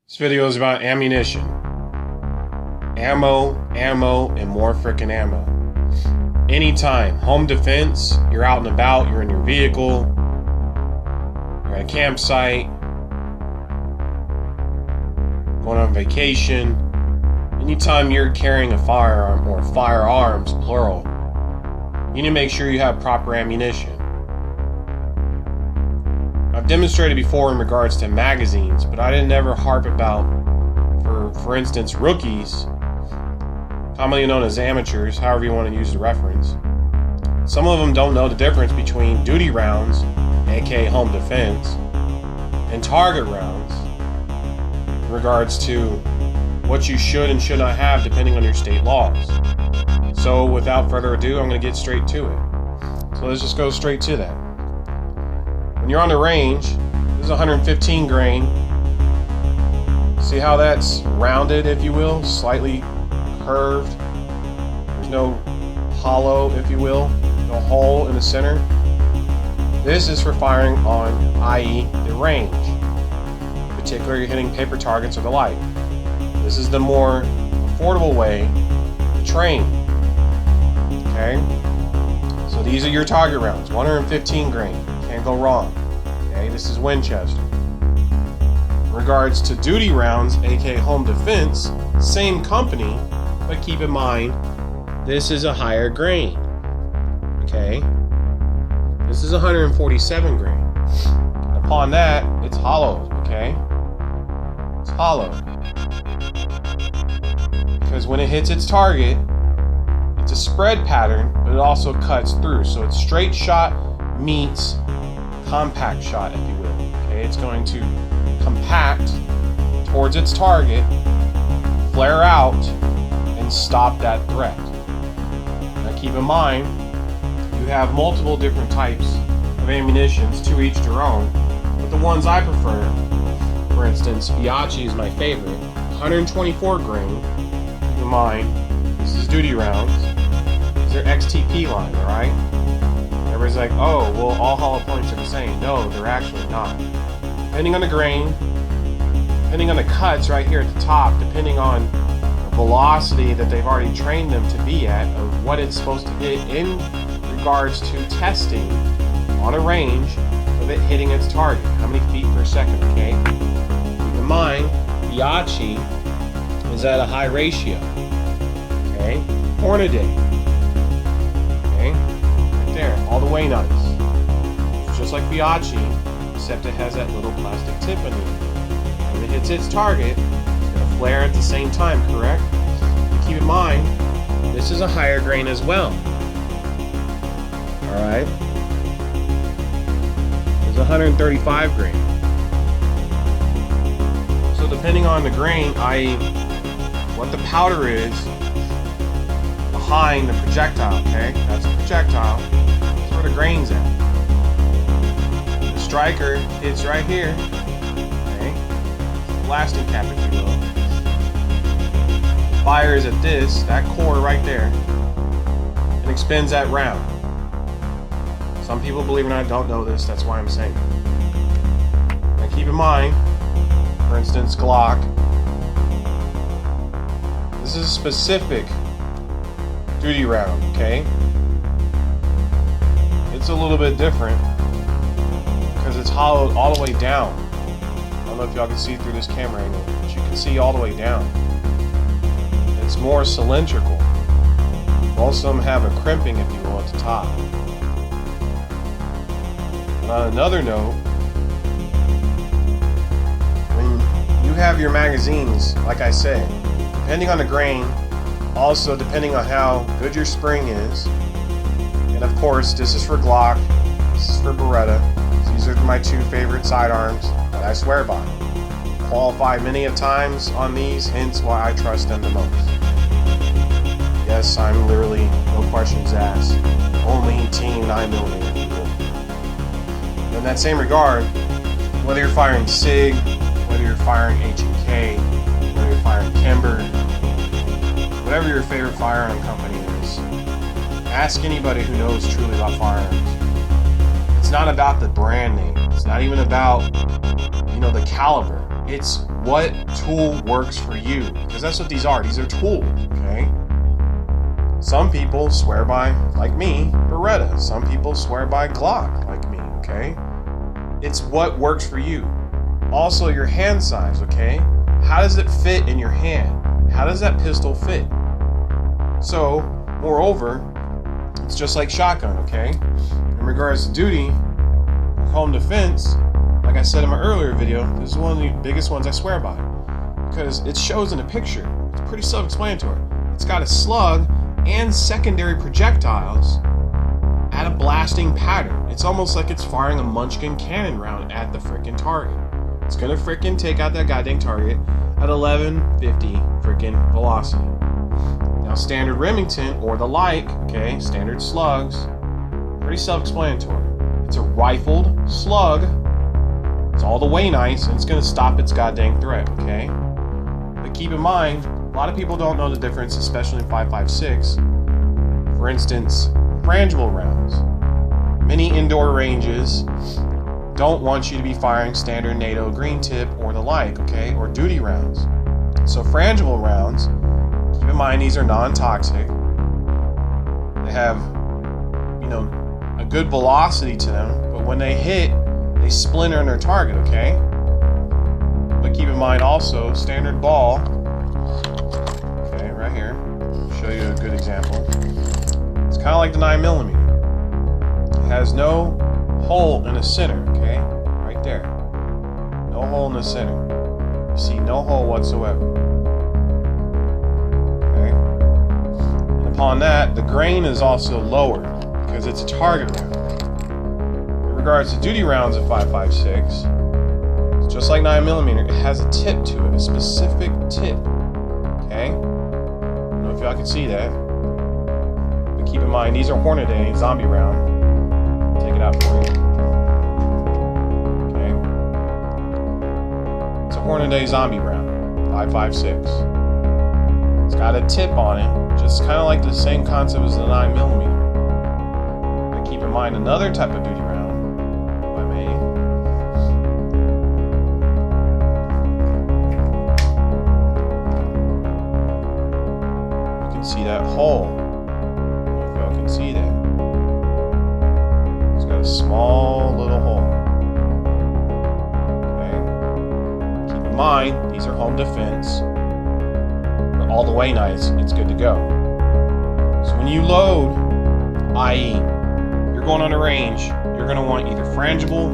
This video is about ammunition. Ammo, and more frickin' ammo. Anytime, home defense, you're out and about, you're in your vehicle, you're at a campsite, going on vacation. Anytime you're carrying a firearm, or firearms, plural, you need to make sure you have proper ammunition. I've demonstrated before in regards to magazines, but I didn't ever harp about, for instance, rookies, commonly known as amateurs, however you want to use the reference. Some of them don't know the difference between duty rounds, aka home defense, and target rounds in regards to what you should and should not have depending on your state laws. So without further ado, I'm going to get straight to it. So let's just go straight to that. When you're on the range, this is 115 grain. See how that's rounded, if you will, slightly curved. There's no hollow, if you will, no hole in the center. This is for firing on, i.e., the range. In particular, you're hitting paper targets or the like. This is the more affordable way to train. Okay? So these are your target rounds, 115 grain. Can't go wrong. Okay, this is Winchester. In regards to duty rounds, aka home defense, same company, but keep in mind, this is a higher grain. Okay? This is 147 grain. Upon that, it's hollow. Okay? It's hollow. Because when it hits its target, it's a spread pattern, but it also cuts through. So it's straight shot meets compact shot, if you will. Okay, it's going to compact towards its target, flare out, and stop that threat. Now keep in mind, you have multiple different types of ammunitions, to each their own, but the ones I prefer, for instance, Fiachi is my favorite, 124 grain. Keep in mind, this is duty rounds. These are XTP line, alright? Everybody's like, oh, well, all hollow points are the same. No, they're actually not. Depending on the grain, depending on the cuts right here at the top, depending on the velocity that they've already trained them to be at, of what it's supposed to hit in regards to testing on a range of it hitting its target. How many feet per second, okay? Keep in mind, Fiachi is at a high ratio. Okay? Hornady. Okay? Right there, all the way nice. It's just like Fiachi, except it has that little plastic tip in it. When it hits its target, it's going to flare at the same time, correct? Keep in mind, this is a higher grain as well. Alright? There's 135 grain. So depending on the grain, i.e., what the powder is behind the projectile, okay? That's a projectile. That's where the grain's at. The striker hits right here, okay? Blasting cap, if you will. Fires at this, that core right there, and expends that round. Some people, believe it or not, don't know this. That's why I'm saying it. Now keep in mind, for instance, Glock. This is a specific duty round, okay? It's a little bit different because it's hollowed all the way down. I don't know if y'all can see through this camera angle, but you can see all the way down. It's more cylindrical. Most of them have a crimping, if you will, at the top. And on another note, when you have your magazines, like I said, depending on the grain, also depending on how good your spring is, and of course, this is for Glock, this is for Beretta. These are my two favorite sidearms that I swear by. Qualified many of times on these, hence why I trust them the most. Yes, I'm literally, no questions asked, only Team 9mm, if you will. In that same regard, whether you're firing SIG, whether you're firing H&K, whether you're firing Kimber, whatever your favorite firearm company is, ask anybody who knows truly about firearms. It's not about the brand name. It's not even about, the caliber. It's what tool works for you, because that's what these are. These are tools, okay? Some people swear by, like me, Beretta. Some people swear by Glock, like me, okay? It's what works for you. Also, your hand size, okay? How does it fit in your hand? How does that pistol fit? So, moreover, it's just like shotgun, okay? In regards to duty, home defense, like I said in my earlier video, this is one of the biggest ones I swear by, because it shows in a picture. It's pretty self-explanatory. It's got a slug and secondary projectiles at a blasting pattern. It's almost like it's firing a Munchkin cannon round at the freaking target. It's gonna freaking take out that goddamn target at 1150 freaking velocity. Now, standard Remington or the like, okay, standard slugs, pretty self-explanatory. It's a rifled slug. It's all the way nice, and it's gonna stop its goddamn threat, okay? But keep in mind, a lot of people don't know the difference, especially in 5.56. For instance, frangible rounds. Many indoor ranges don't want you to be firing standard NATO green tip or the like, okay? Or duty rounds. So frangible rounds, keep in mind these are non-toxic. They have, a good velocity to them, but when they hit, they splinter on their target, okay? But keep in mind also, standard ball, okay, right here, I'll show you a good example. It's kind of like the 9mm. It has no hole in the center, okay? Right there. No hole in the center. You see no hole whatsoever. Okay? And upon that, the grain is also lower because it's a target round. In regards to duty rounds of 5.56, it's just like 9mm. It has a tip to it, a specific tip. Okay? I don't know if y'all can see that. But keep in mind, these are Hornady zombie round. Take it out for you. Okay. It's a Hornady zombie round, 5.56. It's got a tip on it, just kind of like the same concept as the 9mm. But keep in mind another type of duty round, if I may. You can see that hole. I don't know if y'all can see that. A small little hole. Okay. Keep in mind, these are home defense. They're all the way nice. It's good to go. So when you load, i.e., you're going on a range, you're going to want either frangible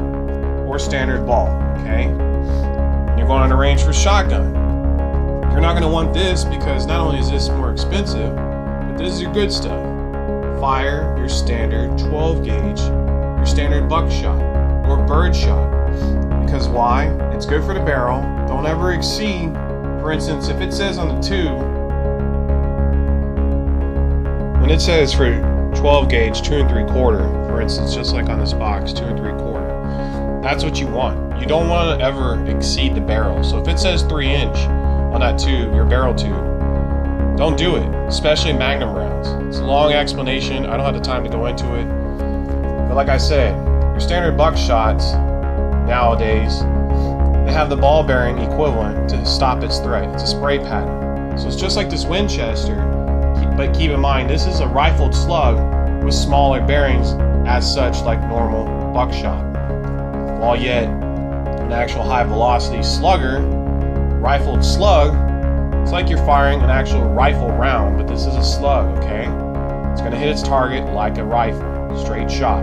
or standard ball. Okay. When you're going on a range for shotgun, you're not going to want this because not only is this more expensive, but this is your good stuff. Fire your standard 12 gauge. Standard buckshot or birdshot. Because why? It's good for the barrel. Don't ever exceed, for instance, if it says on the tube, when it says for 12 gauge 2 3/4, for instance, just like on this box, 2 3/4, that's what you want. You don't want to ever exceed the barrel. So if it says 3" on that tube, your barrel tube, don't do it, especially Magnum rounds. It's a long explanation. I don't have the time to go into it. But like I said, your standard buckshots nowadays, they have the ball bearing equivalent to stop its threat. It's a spray pattern. So it's just like this Winchester, but keep in mind, this is a rifled slug with smaller bearings as such like normal buckshot. While yet, an actual high velocity slugger, rifled slug, it's like you're firing an actual rifle round, but this is a slug, okay? It's gonna hit its target like a rifle. Straight shot.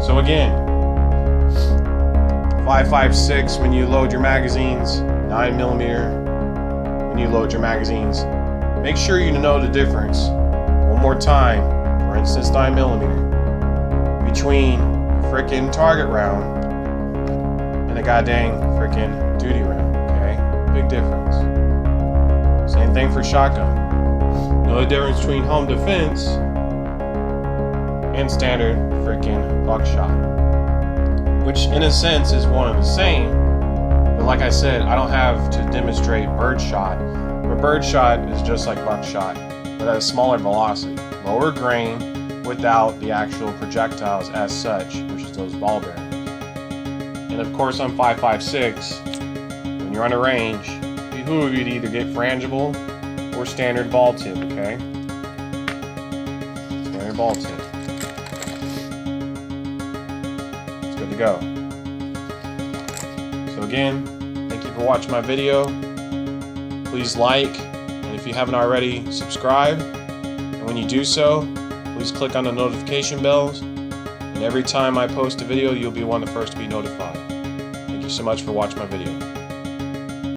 So again, 5.56 when you load your magazines, 9mm when you load your magazines. Make sure you know the difference. One more time, for instance, 9mm between a frickin' target round and a goddamn frickin' duty round. Okay, big difference. Same thing for shotgun. Know the difference between home defense and standard freaking buckshot, which in a sense is one and the same, but like I said, I don't have to demonstrate birdshot, but birdshot is just like buckshot, but at a smaller velocity, lower grain without the actual projectiles as such, which is those ball bearings. And of course on 5.56, you're on a range, it behooves you to either get frangible or standard ball tip, okay? Standard ball tip. It's good to go. So again, thank you for watching my video. Please like, and if you haven't already, subscribe. And when you do so, please click on the notification bells. And every time I post a video, you'll be one of the first to be notified. Thank you so much for watching my video.